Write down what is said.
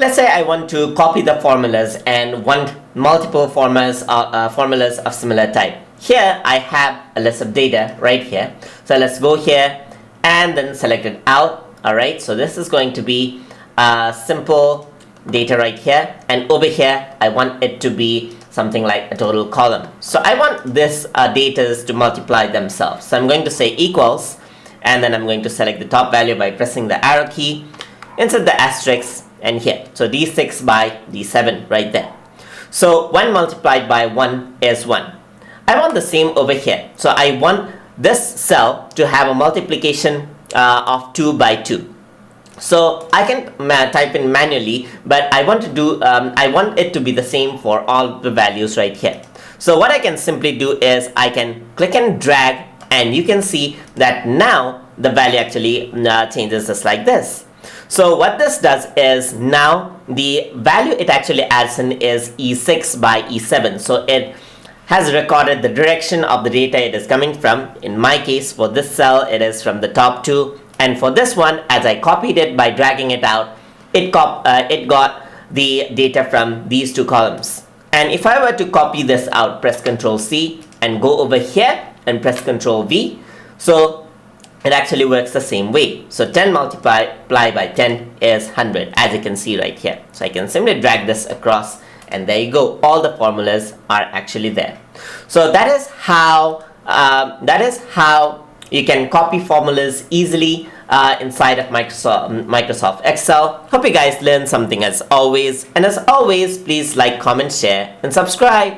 let's say I want to copy the formulas and want multiple formulas of similar type. Here I have a list of data right here. So let's go here and then select it out. Alright, so this is going to be simple data right here, and over here I want it to be something like a total column. So I want this data to multiply themselves. So I'm going to say equals, and then I'm going to select the top value by pressing the arrow key, insert the asterisk, and here. So d6 by d7 right there. So 1 multiplied by 1 is 1. I want the same over here. So I want this cell to have a multiplication of 2 by 2. So I can type in manually, but I want to do I want it to be the same for all the values right here. So what I can simply do is I can click and drag, and you can see that now the value actually changes just like this. So what this does is now the value it actually adds in is E6 by E7. So it has recorded the direction of the data it is coming from. In my case, for this cell, it is from the top 2. And for this one, as I copied it by dragging it out, it got the data from these 2 columns. And if I were to copy this out, press Ctrl C and go over here and press Ctrl V, so it actually works the same way. So 10 multiplied by 10 is 100, as you can see right here. So I can simply drag this across, and there you go. All the formulas are actually there. So that is how you can copy formulas easily inside of Microsoft Excel. Hope you guys learned something as always. And as always, please like, comment, share, and subscribe.